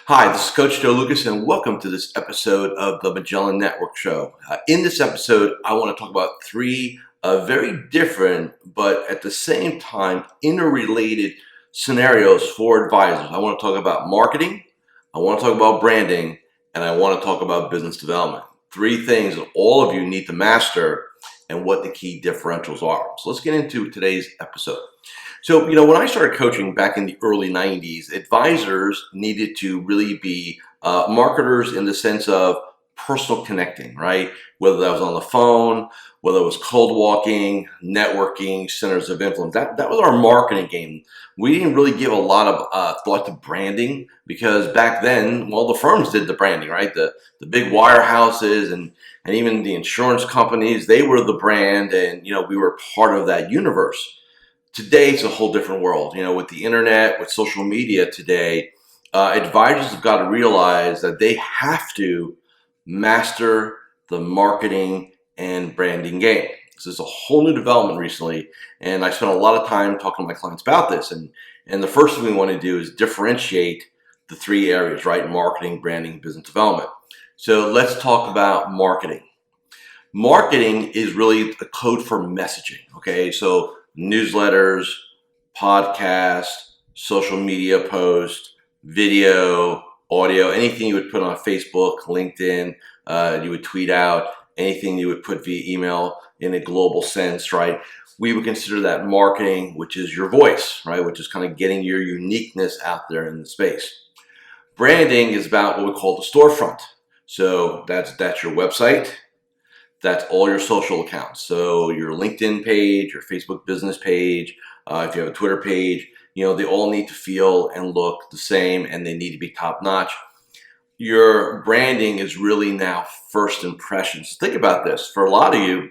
Hi, this is Coach Joe Lucas, and welcome to this episode of the Magellan Network Show. In this episode, I want to talk about three very different, but at the same time, interrelated scenarios for advisors. I want to talk about marketing, I want to talk about branding, and I want to talk about business development. Three things that all of you need to master and what the key differentials are. So let's get into today's episode. So, when I started coaching back in the early 90s, advisors needed to really be marketers in the sense of personal connecting, right? Whether that was on the phone, whether it was cold walking, networking, centers of influence. That was our marketing game. We didn't really give a lot of thought to branding because back then, well, the firms did the branding, right? The big wirehouses and even the insurance companies, they were the brand, and we were part of that universe. Today, it's a whole different world. With the internet, with social media today, advisors have got to realize that they have to master the marketing and branding game. This is a whole new development recently, and I spent a lot of time talking to my clients about this. And the first thing we want to do is differentiate the three areas, right? Marketing, branding, business development. So let's talk about marketing. Marketing is really a code for messaging, okay? So newsletters, podcasts, social media posts, video, audio, anything you would put on Facebook, LinkedIn, you would tweet out, anything you would put via email in a global sense, right? We would consider that marketing, which is your voice, right? Which is kind of getting your uniqueness out there in the space. Branding is about what we call the storefront. So that's your website. That's all your social accounts. So your LinkedIn page, your Facebook business page, if you have a Twitter page, they all need to feel and look the same, and they need to be top notch. Your branding is really now first impressions. Think about this. For a lot of you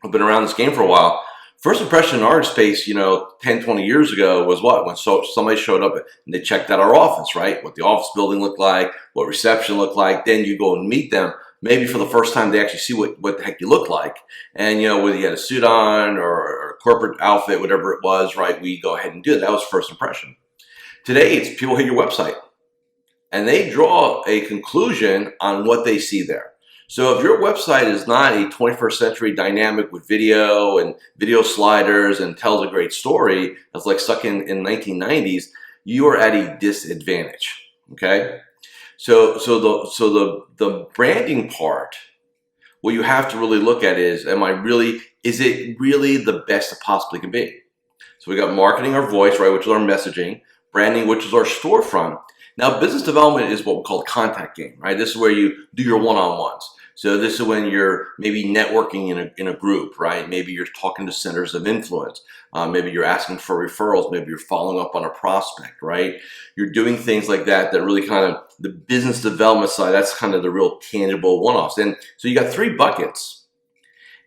who've been around this game for a while, first impression in our space, 10, 20 years ago was what? When somebody showed up and they checked out our office, right? What the office building looked like, what reception looked like. Then you go and meet them. Maybe for the first time, they actually see what the heck you look like. And, whether you had a suit on or a corporate outfit, whatever it was, right, we go ahead and do it. That was first impression. Today, it's people hit your website, and they draw a conclusion on what they see there. So if your website is not a 21st century dynamic with video and video sliders and tells a great story, that's like stuck in 1990s, you are at a disadvantage, okay? So the branding part, what you have to really look at is it really the best it possibly can be? So we got marketing, our voice, right, which is our messaging, branding, which is our storefront. Now, business development is what we call a contact game, right? This is where you do your one-on-ones. So this is when you're maybe networking in a group, right? Maybe you're talking to centers of influence. Maybe you're asking for referrals. Maybe you're following up on a prospect, right? You're doing things like that really kind of, the business development side, that's kind of the real tangible one-offs. And so you got three buckets.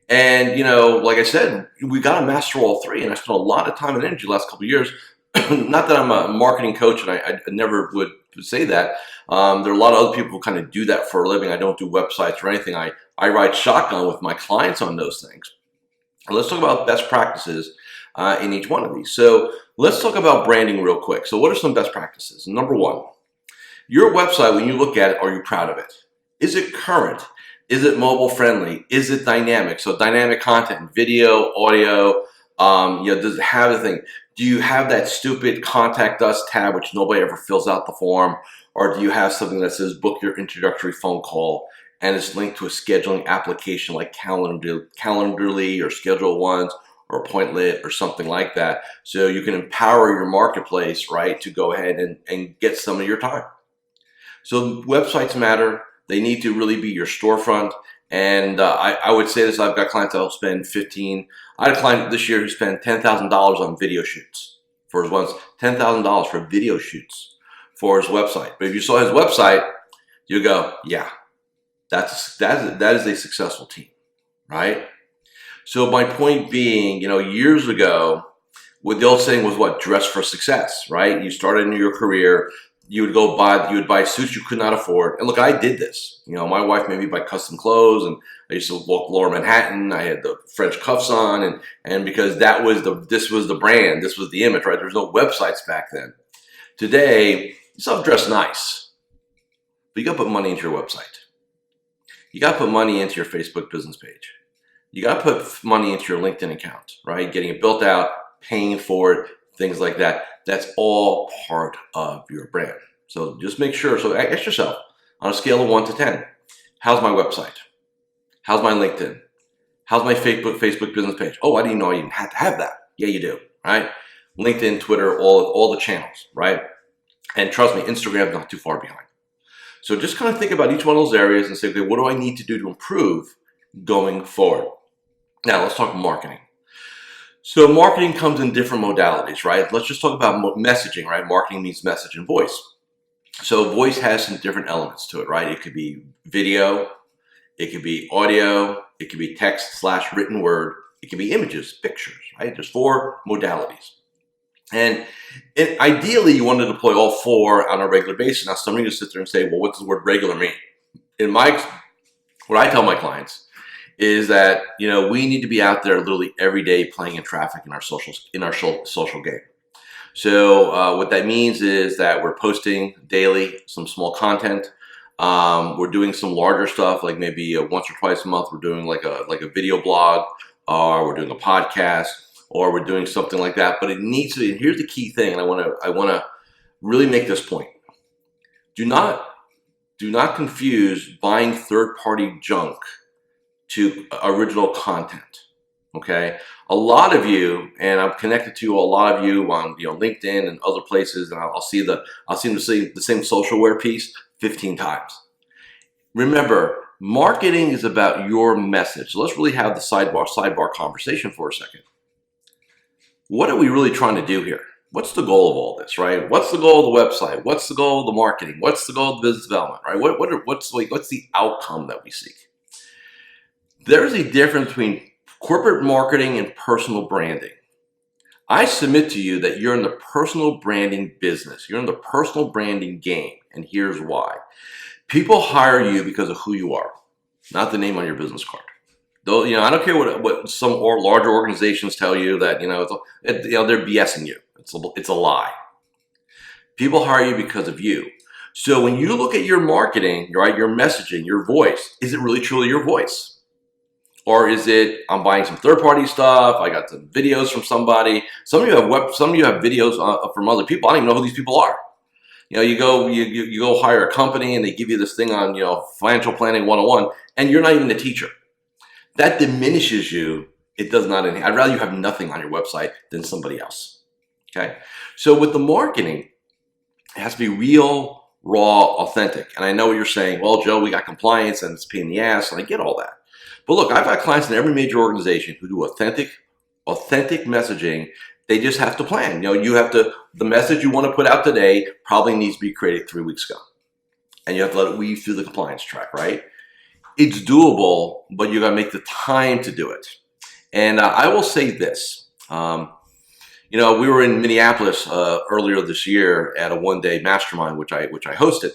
And, like I said, we got to master all three. And I spent a lot of time and energy the last couple of years. Not that I'm a marketing coach, and I never would say that. There are a lot of other people who kind of do that for a living. I don't do websites or anything. I ride shotgun with my clients on those things. And let's talk about best practices in each one of these. So let's talk about branding real quick. So what are some best practices? Number one, your website, when you look at it, are you proud of it? Is it current? Is it mobile friendly? Is it dynamic? So dynamic content, video, audio, does it have the thing? Do you have that stupid contact us tab, which nobody ever fills out the form? Or do you have something that says book your introductory phone call and it's linked to a scheduling application like Calendarly or Schedule Ones or Appointlit or something like that? So you can empower your marketplace, right, to go ahead and get some of your time. So websites matter. They need to really be your storefront. And I would say this, I've got clients that will spend I had a client this year who spent $10,000 on video shoots for his ones, $10,000 for video shoots for his website. But if you saw his website, you go, yeah, that is a successful team, right? So my point being, years ago, what the old saying was what? Dress for success, right? You started in your career, you would buy suits you could not afford. And look, I did this. My wife made me buy custom clothes, and I used to walk Lower Manhattan. I had the French cuffs on, and because this was the brand, this was the image, right? There was no websites back then. Today, you still dress nice, but you got to put money into your website. You got to put money into your Facebook business page. You got to put money into your LinkedIn account, right? Getting it built out, paying for it, things like that. That's all part of your brand. So just make sure. So ask yourself, on a scale of 1 to 10, how's my website? How's my LinkedIn? How's my Facebook business page? Oh, I didn't know I even had to have that. Yeah, you do, right? LinkedIn, Twitter, all the channels, right? And trust me, Instagram's not too far behind. So just kind of think about each one of those areas and say, okay, what do I need to do to improve going forward? Now, let's talk marketing. So marketing comes in different modalities, right? Let's just talk about messaging, right? Marketing means message and voice. So voice has some different elements to it, right? It could be video, it could be audio, it could be text/written word, it could be images, pictures, right? There's 4 modalities. And ideally, you want to deploy all 4 on a regular basis. Now, some of you sit there and say, well, what does the word regular mean? What I tell my clients is that, we need to be out there literally every day playing in traffic in our social game. So what that means is that we're posting daily some small content. We're doing some larger stuff, like maybe once or twice a month. We're doing like a video blog, or we're doing a podcast, or we're doing something like that. But it needs to. And here's the key thing, and I want to really make this point. Do not confuse buying third-party junk to original content. Okay, a lot of you, and I'm connected to a lot of you on LinkedIn and other places, and I'll see the same socialware piece 15 times. Remember, marketing is about your message. So let's really have the sidebar conversation for a second. What are we really trying to do here? What's the goal of all this, right? What's the goal of the website? What's the goal of the marketing? What's the goal of the business development, right? What's the outcome that we seek? There's a difference between corporate marketing and personal branding. I submit to you that you're in the personal branding business. You're in the personal branding game, and here's why. People hire you because of who you are, not the name on your business card. Though, I don't care what some larger organizations tell you that, they're BSing you. It's a lie. People hire you because of you. So when you look at your marketing, right, your messaging, your voice, is it really truly your voice? Or is it, I'm buying some third-party stuff, I got some videos from somebody. Some of you have videos from other people. I don't even know who these people are. You go hire a company and they give you this thing on, financial planning 101, and you're not even the teacher. That diminishes you. It does not. I'd rather you have nothing on your website than somebody else. Okay. So with the marketing, it has to be real, raw, authentic. And I know what you're saying. Well, Joe, we got compliance and it's a pain in the ass, and I get all that. But look, I've got clients in every major organization who do authentic messaging. They just have to plan. The message you want to put out today probably needs to be created 3 weeks ago. And you have to let it weave through the compliance track, right? It's doable, but you got to make the time to do it. And I will say this. We were in Minneapolis earlier this year at a one-day mastermind, which I hosted.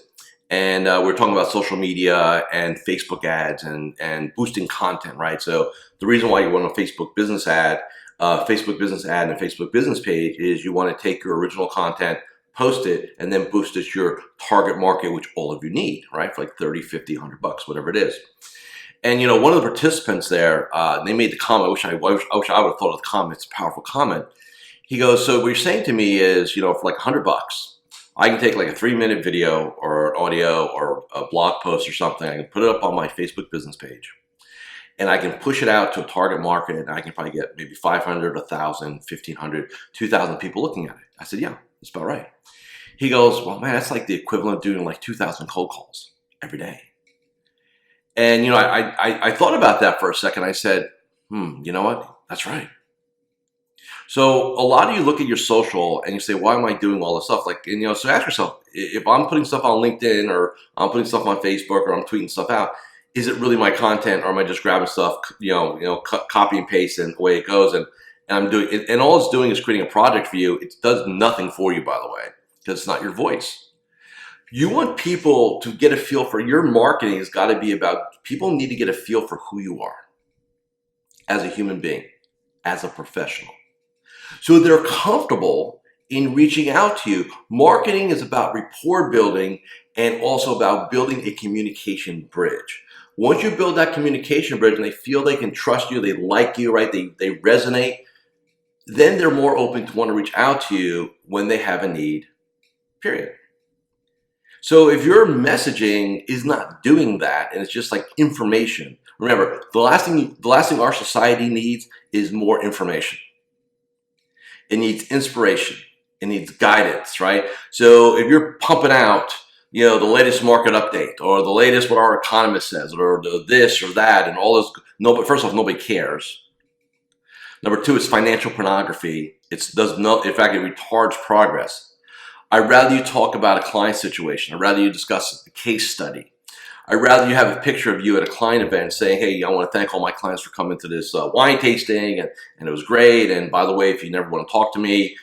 And we were talking about social media and Facebook ads and boosting content, right? So the reason why you want a Facebook business ad and a Facebook business page is you want to take your original content, post it, and then boost it to your target market, which all of you need, right? For like 30, 50, $100, whatever it is. And, one of the participants there, they made the comment, I wish I would have thought of the comment. It's a powerful comment. He goes, so what you're saying to me is, for like $100, I can take like a 3-minute video or an audio or a blog post or something. I can put it up on my Facebook business page, and I can push it out to a target market, and I can probably get maybe 500, 1,000, 1,500, 2,000 people looking at it. I said, yeah, that's about right. He goes, well, man, that's like the equivalent of doing like 2,000 cold calls every day. And, I thought about that for a second. I said, you know what? That's right. So a lot of you look at your social and you say, why am I doing all this stuff? So ask yourself, if I'm putting stuff on LinkedIn or I'm putting stuff on Facebook or I'm tweeting stuff out, is it really my content, or am I just grabbing stuff, copy and paste and away it goes? And I'm doing it, and all it's doing is creating a project for you. It does nothing for you, by the way, because it's not your voice. You want people to get a feel for your marketing. Has got to be about, people need to get a feel for who you are as a human being, as a professional. So they're comfortable in reaching out to you. Marketing is about rapport building and also about building a communication bridge. Once you build that communication bridge and they feel they can trust you, they like you, right? They resonate, then they're more open to want to reach out to you when they have a need, period. So if your messaging is not doing that and it's just like information, remember, the last thing our society needs is more information. It needs inspiration. It needs guidance, right? So if you're pumping out, the latest market update or the latest what our economist says or the this or that and all this, no, but first off, nobody cares. Number two, it's financial pornography. In fact, it retards progress. I'd rather you talk about a client situation. I'd rather you discuss a case study. I'd rather you have a picture of you at a client event saying, hey, I want to thank all my clients for coming to this wine tasting, and it was great. And by the way, if you never want to talk to me,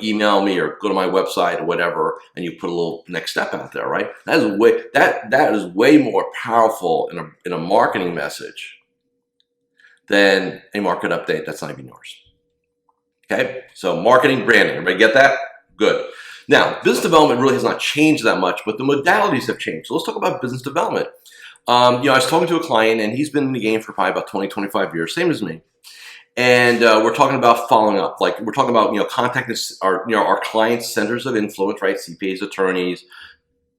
email me or go to my website or whatever, and you put a little next step out there, right? That is way more powerful in a marketing message than a market update that's not even yours. Okay, so marketing, branding, everybody get that? Good. Now, business development really has not changed that much, but the modalities have changed. So let's talk about business development. I was talking to a client, and he's been in the game for probably about 20, 25 years, same as me. And we're talking about following up. Like we're talking about, contacting our clients' centers of influence, right? CPAs, attorneys,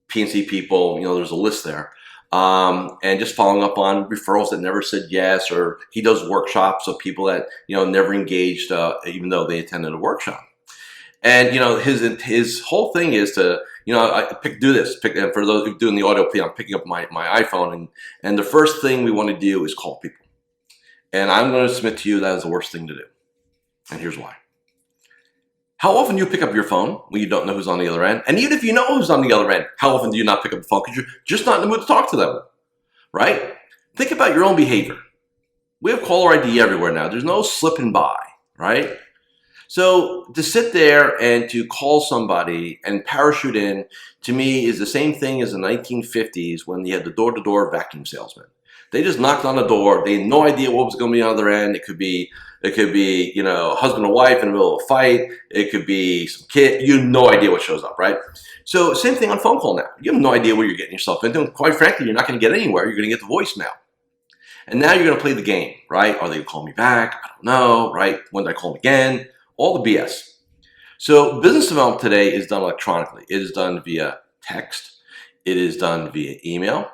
P&C people, there's a list there. And just following up on referrals that never said yes, or he does workshops of people that, never engaged, even though they attended a workshop. And, his whole thing is to, for those who are doing the audio, I'm picking up my iPhone, and the first thing we want to do is call people. And I'm going to submit to you that is the worst thing to do. And here's why. How often do you pick up your phone when you don't know who's on the other end? And even if you know who's on the other end, how often do you not pick up the phone because you're just not in the mood to talk to them, right? Think about your own behavior. We have caller ID everywhere now. There's no slipping by, right? So to sit there and to call somebody and parachute in, to me, is the same thing as the 1950s when you had the door-to-door vacuum salesman. They just knocked on the door. They had no idea what was going to be on the other end. It could be, husband and wife in the middle of a fight. It could be some kid. You have no idea what shows up, right? So same thing on phone call now. You have no idea what you're getting yourself into. And quite frankly, you're not going to get anywhere. You're going to get the voicemail. And now you're going to play the game, right? Are they going to call me back? I don't know, right? When did I call them again? All the BS. So business development today is done electronically. It is done via text. It is done via email.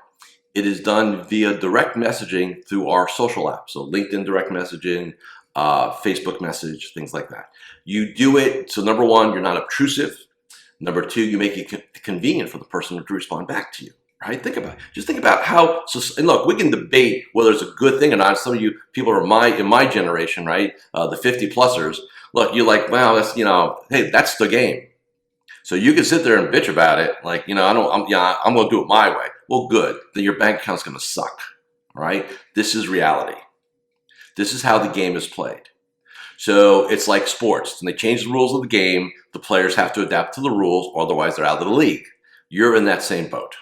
It is done via direct messaging through our social apps. So LinkedIn direct messaging, Facebook message, things like that. You do it, so number one, you're not obtrusive. Number two, you make it convenient for the person to respond back to you, right? Just think about how, and look, we can debate whether it's a good thing or not. Some of you people are in my generation, right? The 50-plussers. Look, you're like, wow, that's, hey, that's the game. So you can sit there and bitch about it. Like, I'm going to do it my way. Well, good. Then your bank account's going to suck, right? This is reality. This is how the game is played. So it's like sports. When they change the rules of the game, the players have to adapt to the rules, or otherwise they're out of the league. You're in that same boat,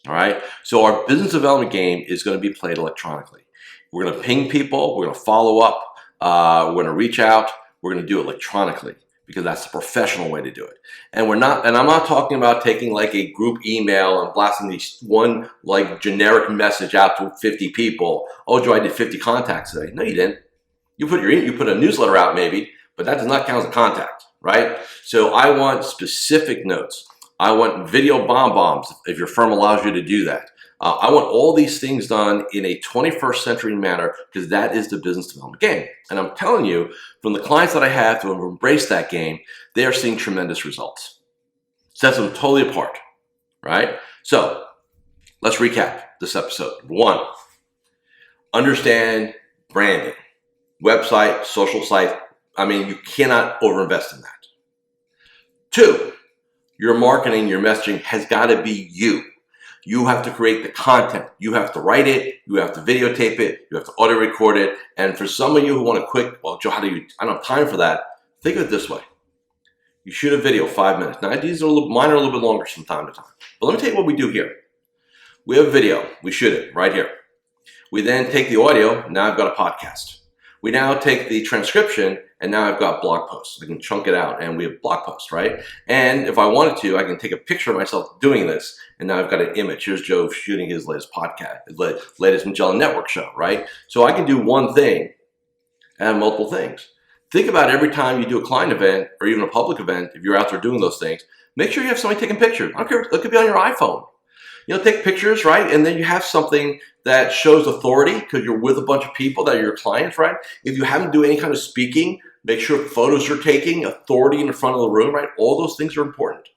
all right? So our business development game is going to be played electronically. We're going to ping people. We're going to follow up. We're going to reach out. We're going to do it electronically because that's the professional way to do it. And I'm not talking about taking like a group email and blasting these one like generic message out to 50 people. Oh, Joe, I did 50 contacts today. No, you didn't. You put a newsletter out maybe, but that does not count as a contact, right? So I want specific notes. I want video bombs if your firm allows you to do that. I want all these things done in a 21st century manner because that is the business development game. And I'm telling you, from the clients that I have who have embraced that game, they are seeing tremendous results. Sets them totally apart, right? So let's recap this episode. One, understand branding, website, social site. I mean, you cannot overinvest in that. Two, your marketing, your messaging has got to be you. You have to create the content. You have to write it. You have to videotape it. You have to audio record it. And for some of you who want to quick, well, Joe, I don't have time for that. Think of it this way. You shoot a video 5 minutes. Now, mine are a little bit longer from time to time. But let me tell you what we do here. We have a video. We shoot it right here. We then take the audio. Now I've got a podcast. We now take the transcription, and now I've got blog posts. I can chunk it out, and we have blog posts, right? And if I wanted to, I can take a picture of myself doing this, and now I've got an image. Here's Joe shooting his latest podcast, his latest Magellan Network show, right? So I can do one thing and multiple things. Think about every time you do a client event or even a public event, if you're out there doing those things, make sure you have somebody taking pictures. I don't care, it could be on your iPhone. Take pictures, right? And then you have something that shows authority because you're with a bunch of people that are your clients, right? If you haven't do any kind of speaking, make sure photos you're taking, authority in the front of the room, right? All those things are important.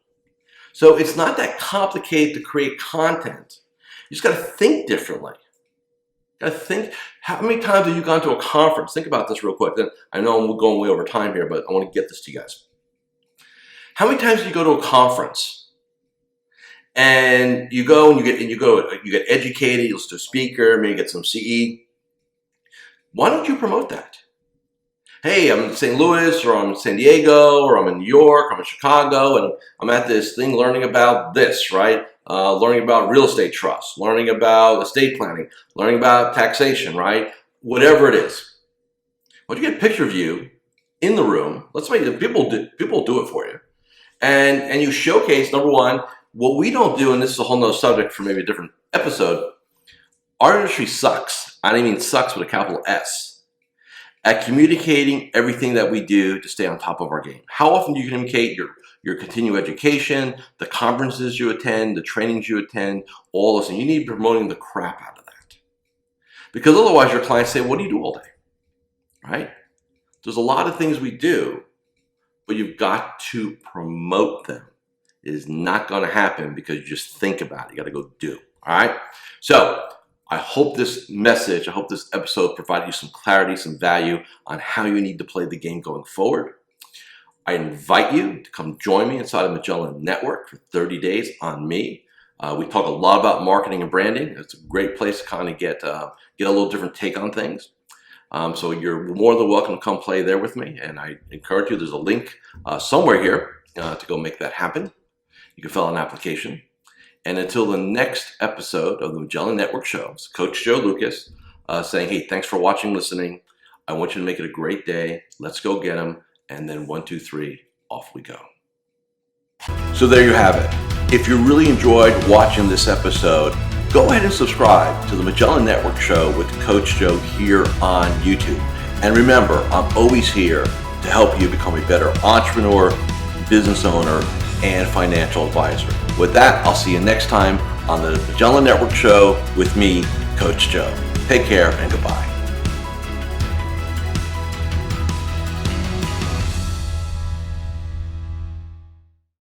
So it's not that complicated to create content. You just got to think differently. You got to think, how many times have you gone to a conference? Think about this real quick. Then I know I'm going way over time here, but I want to get this to you guys. How many times do you go to a conference? And you go and you get educated, you listen to a speaker, maybe get some CE. Why don't you promote that? Hey, I'm in St. Louis, or I'm in San Diego, or I'm in New York, I'm in Chicago, and I'm at this thing learning about this, right? Learning about real estate trusts, learning about estate planning, learning about taxation, right? Whatever it is. Why don't you get a picture of you in the room? Let's make it, people do it for you. And you showcase, number one, what we don't do, and this is a whole nother subject for maybe a different episode, our industry sucks. I don't mean sucks with a capital S. At communicating everything that we do to stay on top of our game. How often do you communicate your continuing education, the conferences you attend, the trainings you attend, all this? And you need to be promoting the crap out of that. Because otherwise your clients say, what do you do all day? Right? There's a lot of things we do, but you've got to promote them. It is not going to happen because you just think about it. You got to go do. All right. So I hope this message, I hope this episode provided you some clarity, some value on how you need to play the game going forward. I invite you to come join me inside of Magellan Network for 30 days on me. We talk a lot about marketing and branding. It's a great place to kind of get a little different take on things. So you're more than welcome to come play there with me. And I encourage you, there's a link somewhere here to go make that happen. You can fill out an application. And until the next episode of the Magellan Network Show, it's Coach Joe Lucas saying, hey, thanks for watching, listening. I want you to make it a great day. Let's go get them. And then 1, 2, 3, off we go. So there you have it. If you really enjoyed watching this episode, go ahead and subscribe to the Magellan Network Show with Coach Joe here on YouTube. And remember, I'm always here to help you become a better entrepreneur, business owner, and financial advisor. With that, I'll see you next time on the Magellan Network Show with me, Coach Joe. Take care and goodbye.